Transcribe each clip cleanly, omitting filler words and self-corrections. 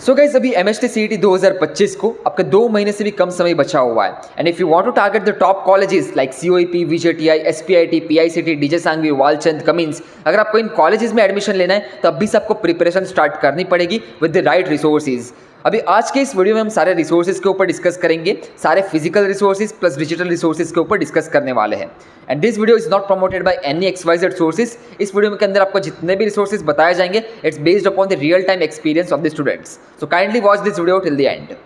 So guys अभी MHT CET 2025 को आपका 2 महीने से भी कम समय बचा हुआ है and if you want to target the top colleges like COEP, VJTI, SPIT, PICT, DJ Sanghvi, Walchand, Cummins, अगर आपको इन कॉलेजेस में एडमिशन लेना है तो अभी से आपको प्रिपरेशन स्टार्ट करनी पड़ेगी विद द राइट रिसोर्सेज। अभी आज के इस वीडियो में हम सारे रिसोर्सेज के ऊपर डिस्कस करेंगे, सारे physical resources plus digital resources के ऊपर डिस्कस करने वाले हैं। And this video is not promoted by any XYZ sources. इस वीडियो के अंदर आपको जितने भी रिसोर्सेज बताए जाएंगे it's based upon the real time experience of the students. So kindly watch this video till the end.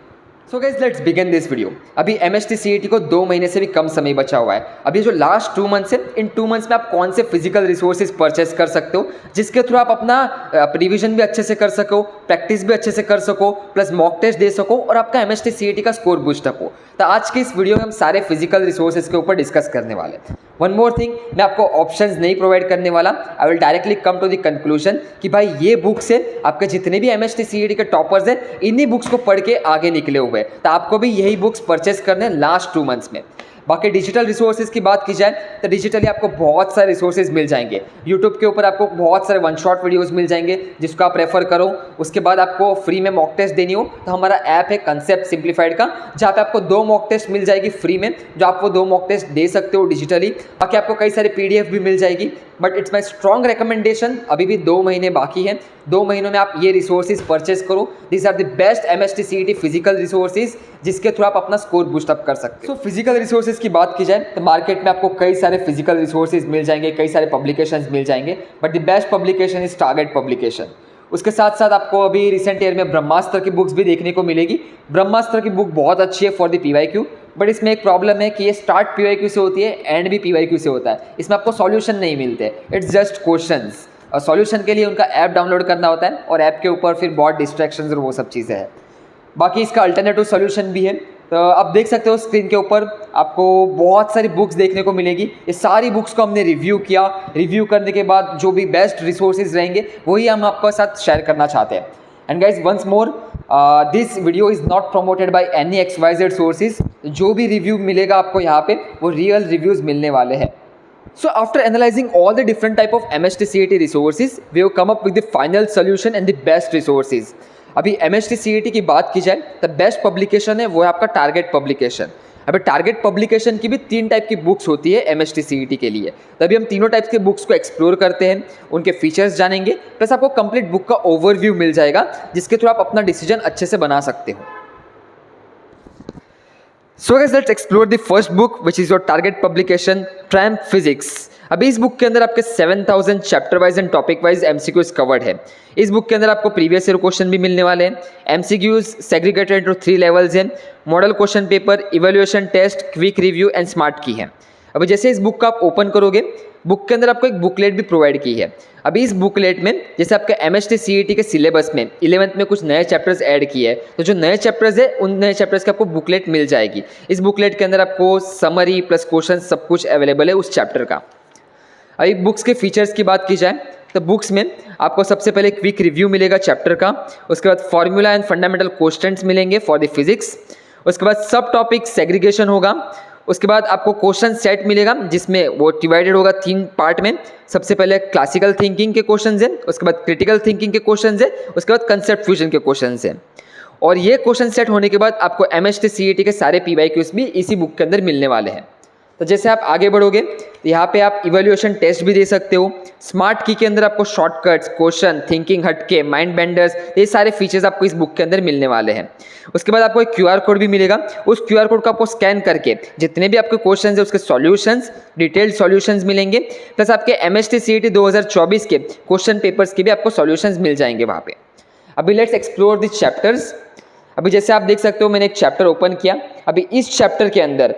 So guys let's begin this video. अभी MHT CET को 2 महीने से भी कम समय बचा हुआ है। अभी जो लास्ट 2 मंथ्स है, इन 2 मंथ्स में आप कौन से फिजिकल रिसोर्सेज परचेस कर सकते हो जिसके थ्रू आप अपना रिविजन भी अच्छे से कर सको, प्रैक्टिस भी अच्छे से कर सको, प्लस मॉक टेस्ट दे सको और आपका MHT CET का स्कोर बूस्ट अप हो। तो आज के इस वीडियो में हम सारे फिजिकल रिसोर्सेज के ऊपर डिस्कस करने वाले हैं। वन मोर थिंग, मैं आपको ऑप्शंस नहीं प्रोवाइड करने वाला। I will directly come to the conclusion कि भाई ये बुक्स है, आपके जितने भी MHT CET के टॉपर्स हैं इन्हीं बुक्स को पढ़ के आगे निकले हुए हैं, तो आपको भी यही बुक्स परचेस करने हैं लास्ट 2 मंथ्स में। बाकी डिजिटल रिसोर्सेज की बात की जाए तो डिजिटली आपको बहुत सारे रिसोर्सेज मिल जाएंगे। यूट्यूब के ऊपर आपको बहुत सारे 1 शॉट वीडियोस मिल जाएंगे जिसको आप रेफर करो। उसके बाद आपको फ्री में मॉक टेस्ट देनी हो तो हमारा ऐप है कंसेप्ट सिंप्लीफाइड का, जहाँ पे आपको 2 मॉक टेस्ट मिल जाएगी फ्री में, जो आप वो 2 मॉक टेस्ट दे सकते हो डिजिटली। बाकी आपको कई सारे PDF भी मिल जाएगी, but it's my strong recommendation, अभी भी 2 महीने बाकी हैं, 2 महीनों में आप ये रिसोर्सेज परचेस करो। This are the best MHT CET physical resources जिसके थ्रू आप अपना स्कोर बूस्ट अप कर सकते हो। सो फिजिकल रिसोर्सेज की बात की जाए तो मार्केट में आपको कई सारे फिजिकल रिसोर्सेज मिल जाएंगे, कई सारे पब्लिकेशंस मिल जाएंगे, but the best publication is target publication. उसके साथ साथ आपको अभी रिसेंट ईयर में ब्रह्मास्त्र की बुक्स भी देखने को मिलेगी। ब्रह्मास्त्र की बुक बहुत अच्छी है फॉर द PYQ, बट इसमें एक प्रॉब्लम है कि ये स्टार्ट PYQ से होती है एंड भी PYQ से होता है। इसमें आपको सॉल्यूशन नहीं मिलते, इट्स जस्ट क्वेश्चंस, और सॉल्यूशन के लिए उनका ऐप डाउनलोड करना होता है और ऐप के ऊपर फिर बहुत डिस्ट्रैक्शंस और वो सब चीज़ें हैं। बाकी इसका अल्टरनेटिव सॉल्यूशन भी है, तो आप देख सकते हो स्क्रीन के ऊपर आपको बहुत सारी बुक्स देखने को मिलेगी। ये सारी बुक्स को हमने रिव्यू किया, रिव्यू करने के बाद जो भी बेस्ट रिसोर्सेज रहेंगे वही हम आपके साथ शेयर करना चाहते हैं। And guys once more, this video is not promoted by any XYZ sources. जो भी रिव्यू मिलेगा आपको यहाँ पे वो रियल रिव्यूज़ मिलने वाले हैं। So after analyzing all the different type of MHT CET resources, we have come up with the final solution and the best resources. अभी MHT CET की बात की जाए तो बेस्ट पब्लिकेशन है वो है आपका टारगेट पब्लिकेशन। अभी टारगेट पब्लिकेशन की भी 3 टाइप की बुक्स होती है MHT CET के लिए, तभी हम तीनों टाइप्स के बुक्स को एक्सप्लोर करते हैं, उनके फीचर्स जानेंगे, प्लस आपको कंप्लीट बुक का ओवरव्यू मिल जाएगा जिसके थ्रू आप अपना डिसीजन अच्छे से बना सकते हो। So guys, let's explore the first book which is your target publication, Tramp Physics. अभी इस बुक के अंदर आपके 7000 chapter wise and topic wise MCQs covered है। इस बुक के अंदर आपको प्रीवियस ईयर क्वेश्चन भी मिलने वाले हैं। MCQs सेग्रीगेटेड इनटू 3 लेवल्स हैं, model question paper, evaluation test, quick review and smart की है। अभी जैसे इस बुक का आप ओपन करोगे, बुक के अंदर आपको एक बुकलेट भी प्रोवाइड की है। अभी इस बुकलेट में जैसे आपके MHT CET के सिलेबस में 11th में कुछ नए चैप्टर्स ऐड किए हैं, तो जो नए चैप्टर्स है उन नए चैप्टर्स की आपको बुकलेट मिल जाएगी। इस बुकलेट के अंदर आपको समरी प्लस क्वेश्चन सब कुछ अवेलेबल है उस चैप्टर का। अभी बुक्स के फीचर्स की बात की जाए तो बुक्स में आपको सबसे पहले क्विक रिव्यू मिलेगा चैप्टर का, उसके बाद फॉर्मूला एंड फंडामेंटल क्वेश्चंस मिलेंगे फॉर द फिजिक्स, उसके बाद सब टॉपिक सेग्रीगेशन होगा, उसके बाद आपको क्वेश्चन सेट मिलेगा जिसमें वो डिवाइडेड होगा 3 पार्ट में। सबसे पहले क्लासिकल थिंकिंग के क्वेश्चंस हैं, उसके बाद क्रिटिकल थिंकिंग के क्वेश्चंस हैं, उसके बाद कंसेप्ट फ्यूजन के क्वेश्चंस हैं। और ये क्वेश्चन सेट होने के बाद आपको MHT CET के सारे PYQs भी इसी बुक के अंदर मिलने वाले हैं। तो जैसे आप आगे बढ़ोगे तो यहाँ पे आप इवैल्यूएशन टेस्ट भी दे सकते हो। स्मार्ट की के अंदर आपको शॉर्टकट्स, क्वेश्चन, थिंकिंग हटके, माइंड बेंडर्स, ये सारे फीचर्स आपको इस बुक के अंदर मिलने वाले हैं। उसके बाद आपको एक QR कोड भी मिलेगा, उस QR कोड को आपको स्कैन करके जितने भी आपके क्वेश्चन है उसके सॉल्यूशंस, डिटेल्ड सॉल्यूशंस मिलेंगे, प्लस आपके MHT CET 2024 के क्वेश्चन पेपर्स के भी आपको सॉल्यूशंस मिल जाएंगे वहाँ पे। अभी लेट्स एक्सप्लोर दिस चैप्टर्स। अभी जैसे आप देख सकते हो मैंने एक चैप्टर ओपन किया। अभी इस चैप्टर के अंदर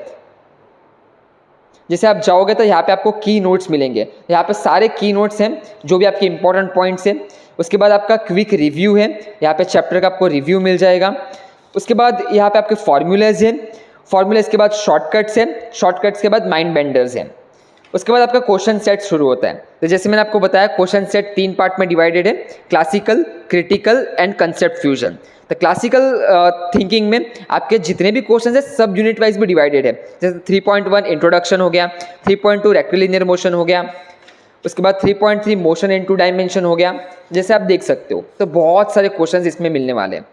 जैसे आप जाओगे तो यहाँ पे आपको की नोट्स मिलेंगे। यहाँ पे सारे की नोट्स हैं जो भी आपके इंपॉर्टेंट पॉइंट्स हैं। उसके बाद आपका क्विक रिव्यू है, यहाँ पे चैप्टर का आपको रिव्यू मिल जाएगा। उसके बाद यहाँ पे आपके फॉर्मूलाज हैं, फॉर्मूलाज के बाद शॉर्टकट्स हैं, शॉर्टकट्स के बाद माइंड बेंडर्स हैं। उसके बाद आपका क्वेश्चन सेट शुरू होता है। तो जैसे मैंने आपको बताया क्वेश्चन सेट 3 पार्ट में डिवाइडेड है, classical, critical and concept fusion. तो क्लासिकल थिंकिंग में आपके जितने भी क्वेश्चन है सब यूनिट वाइज भी डिवाइडेड है। जैसे 3.1 इंट्रोडक्शन हो गया, 3.2 रेक्टिलिनियर मोशन हो गया, उसके बाद 3.3 मोशन इन 2 डायमेंशन हो गया। जैसे आप देख सकते हो तो बहुत सारे क्वेश्चंस इसमें मिलने वाले हैं।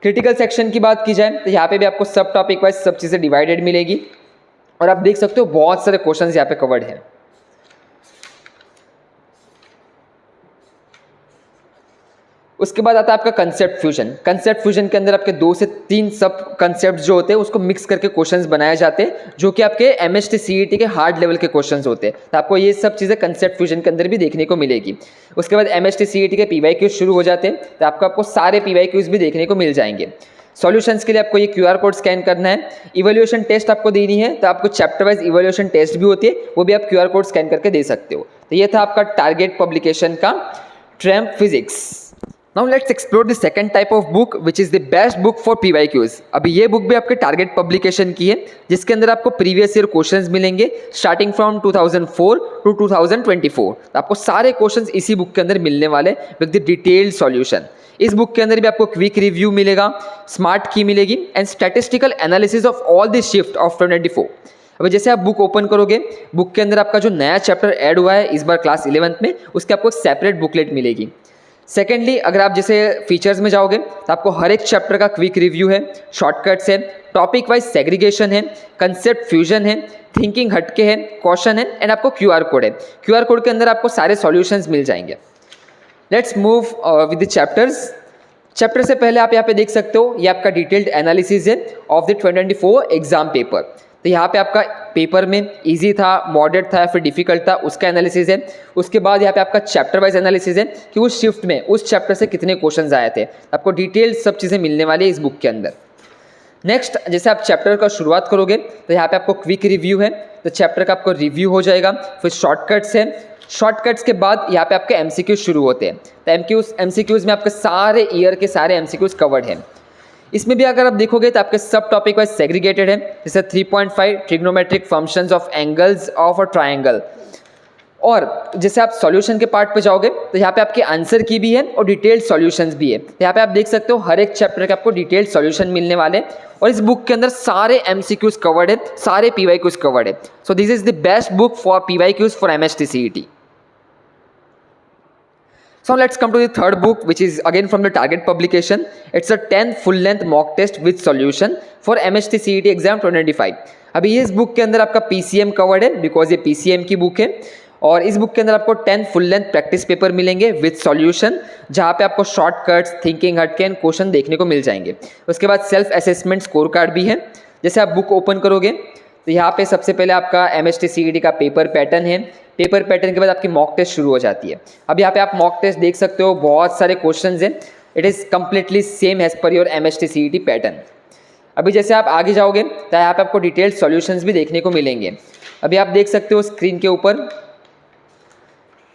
क्रिटिकल सेक्शन की बात की जाए तो यहाँ पे भी आपको सब टॉपिक वाइज सब चीज़ें डिवाइडेड मिलेगी और आप देख सकते हो बहुत सारे क्वेश्चंस यहाँ पे कवर्ड हैं। उसके बाद आता है आपका कंसेप्ट फ्यूजन। कंसेप्ट फ्यूजन के अंदर आपके 2 से 3 सब कंसेप्ट जो होते हैं उसको मिक्स करके क्वेश्चंस बनाए जाते हैं जो कि आपके एमएचटी सीईटी के हार्ड लेवल के क्वेश्चंस होते हैं। तो आपको ये सब चीज़ें कंसेप्ट फ्यूजन के अंदर भी देखने को मिलेगी। उसके बाद एमएचटी सीईटी के पीवाईक्यूज शुरू हो जाते हैं, तो आपको सारे पीवाईक्यूज भी देखने को मिल जाएंगे। सॉल्यूशंस के लिए आपको ये क्यूआर कोड स्कैन करना है। इवैल्यूएशन टेस्ट आपको देनी है, तो आपको चैप्टर वाइज इवैल्यूएशन टेस्ट भी होती है, वो भी आप क्यूआर कोड स्कैन करके दे सकते हो। तो ये था आपका टारगेट पब्लिकेशन का tramp physics. Now let's explore the second type of book which is the best book for PYQs. अभी ये बुक भी आपके टारगेट पब्लिकेशन की है, जिसके अंदर आपको प्रीवियस ईयर क्वेश्चंस मिलेंगे स्टार्टिंग फ्रॉम 2004 टू 2024। तो आपको सारे क्वेश्चंस इसी बुक के अंदर मिलने वाले विद द डिटेल्ड सॉल्यूशन। इस बुक के अंदर भी आपको क्विक रिव्यू मिलेगा, स्मार्ट की मिलेगी and statistical analysis of all the shift of 2024। अभी जैसे आप बुक ओपन करोगे, बुक के अंदर आपका जो नया चैप्टर ऐड हुआ है इस बार क्लास 11th में, उसके आपको सेपरेट बुकलेट मिलेगी। सेकेंडली, अगर आप जैसे फीचर्स में जाओगे तो आपको हर एक चैप्टर का क्विक रिव्यू है, शॉर्टकट्स है, टॉपिक वाइज सेग्रीगेशन है, कंसेप्ट फ्यूजन है, थिंकिंग हटके है, क्वेश्चन है एंड आपको क्यूआर कोड है। क्यूआर कोड के अंदर आपको सारे सॉल्यूशंस मिल जाएंगे। Let's move with the chapters. Chapter से पहले आप यहाँ पे देख सकते हो, ये आपका डिटेल्ड एनालिसिस है ऑफ द 2024 एग्जाम पेपर। तो यहाँ पे आपका पेपर में इजी था, मॉडरेट था या फिर डिफिकल्ट था, उसका एनालिसिस है। उसके बाद यहाँ पे आपका चैप्टर वाइज एनालिसिस है कि उस शिफ्ट में उस चैप्टर से कितने क्वेश्चंस आए थे। आपको डिटेल सब चीज़ें मिलने वाली है इस बुक के अंदर। नेक्स्ट, जैसे आप चैप्टर का शुरुआत करोगे तो यहाँ पे आपको क्विक रिव्यू है, तो चैप्टर का आपको रिव्यू हो जाएगा। फिर शॉर्टकट्स है, शॉर्टकट्स के बाद यहाँ पे आपके एमसीक्यूज शुरू होते हैं। तो एमसीक्यूज में आपके सारे ईयर के सारे एमसीक्यूज कवर्ड हैं। इसमें भी अगर आप देखोगे तो आपके सब टॉपिक वाइज सेग्रीगेटेड है, जैसे 3.5 trigonometric functions of angles of a triangle. और जैसे आप सॉल्यूशन के पार्ट पे जाओगे तो यहाँ पे आपके आंसर की भी है और डिटेल्ड सॉल्यूशंस भी है। तो यहाँ पे आप देख सकते हो हर एक चैप्टर के आपको डिटेल्ड सॉल्यूशन मिलने वाले हैं और इस बुक के अंदर सारे एमसीक्यूज कवर्ड है, सारे पीवाईक्यूज कवर्ड है। So this is the best book for PYQs for MHT CET. So let's come to the third book, which is again from the target publication. It's a 10 full length mock test with solution for MHT CET exam 2025. अभी इस book के अंदर आपका PCM covered है, because ये PCM की book है। और इस बुक के अंदर आपको 10 फुल लेंथ प्रैक्टिस पेपर मिलेंगे विद सॉल्यूशन, जहाँ पे आपको शॉर्टकट्स, थिंकिंग हटके एंड क्वेश्चन देखने को मिल जाएंगे। उसके बाद सेल्फ असेसमेंट स्कोर कार्ड भी है। जैसे आप बुक ओपन करोगे तो यहाँ पे सबसे पहले आपका MHT CET का पेपर पैटर्न है। पेपर पैटर्न के बाद आपकी मॉक टेस्ट शुरू हो जाती है। अब यहाँ पे आप मॉक टेस्ट देख सकते हो, बहुत सारे क्वेश्चंस हैं। It is completely same as per your MHT CET pattern. अभी जैसे आप आगे जाओगे तो यहाँ पे आपको डिटेल्ड सॉल्यूशंस भी देखने को मिलेंगे। अभी आप देख सकते हो स्क्रीन के ऊपर,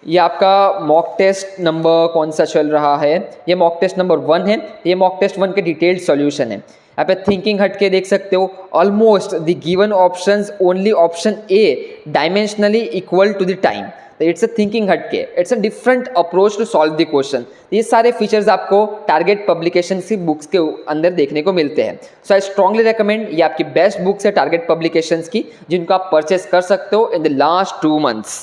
ये आपका मॉक टेस्ट नंबर कौन सा चल रहा है, ये मॉक टेस्ट नंबर 1 है। ये मॉक टेस्ट 1 के डिटेल्ड सॉल्यूशन है। यहाँ पे थिंकिंग हटके देख सकते हो, almost the given options only option a dimensionally equal to the time. तो इट्स अ थिंकिंग हटके, it's a different approach to solve the question. ये सारे फीचर्स आपको टारगेट पब्लिकेशन की बुक्स के अंदर देखने को मिलते हैं। सो आई स्ट्रांगली रिकमेंड, ये आपकी बेस्ट बुक्स है टारगेट पब्लिकेशंस की, जिनको आप परचेस कर सकते हो in the last 2 months.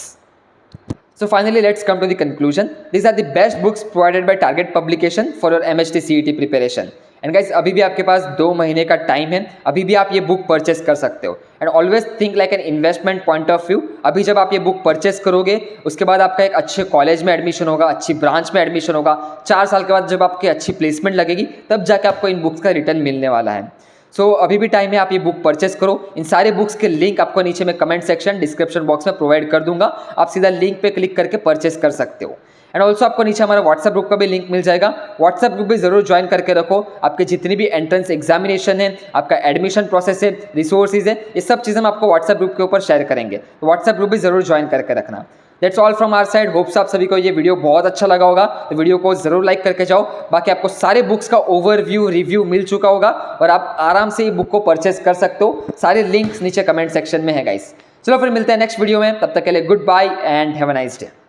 So finally, let's come to the conclusion. These are the best books provided by Target Publication for your MHT CET preparation. And guys, अभी भी आपके पास 2 महीने का टाइम है, अभी भी आप ये बुक परचेस कर सकते हो। And always think like an investment point of view. अभी जब आप ये बुक परचेस करोगे, उसके बाद आपका एक अच्छे कॉलेज में एडमिशन होगा, अच्छी ब्रांच में एडमिशन होगा, 4 साल के बाद जब आपकी अच्छी प्लेसमेंट लगेगी, तब जाके आपको इन बुक्स का रिटर्न मिलने वाला है। सो अभी भी टाइम है, आप ये बुक परचेस करो। इन सारे बुक्स के लिंक आपको नीचे में कमेंट सेक्शन, डिस्क्रिप्शन बॉक्स में प्रोवाइड कर दूंगा। आप सीधा लिंक पे क्लिक करके परचेस कर सकते हो। एंड ऑल्सो आपको नीचे हमारा व्हाट्सएप ग्रुप का भी लिंक मिल जाएगा। व्हाट्सएप ग्रुप भी जरूर ज्वाइन करके रखो। आपके जितनी भी एंट्रेंस एग्जामिनेशन है, आपका एडमिशन प्रोसेस है, रिसोर्सेज है, ये सब चीज़ें हम आपको व्हाट्सएप ग्रुप के ऊपर शेयर करेंगे। तो व्हाट्सएप ग्रुप भी जरूर ज्वाइन करके रखना। That's all from our side. Hopes आप सभी को ये वीडियो बहुत अच्छा लगा होगा, तो वीडियो को जरूर लाइक करके जाओ। बाकी आपको सारे बुक्स का ओवरव्यू, रिव्यू मिल चुका होगा और आप आराम से ये बुक को परचेस कर सकते हो। सारे लिंक्स नीचे कमेंट सेक्शन में है गाइस। चलो फिर मिलते हैं नेक्स्ट वीडियो में, तब तक के लिए good bye and have a nice day.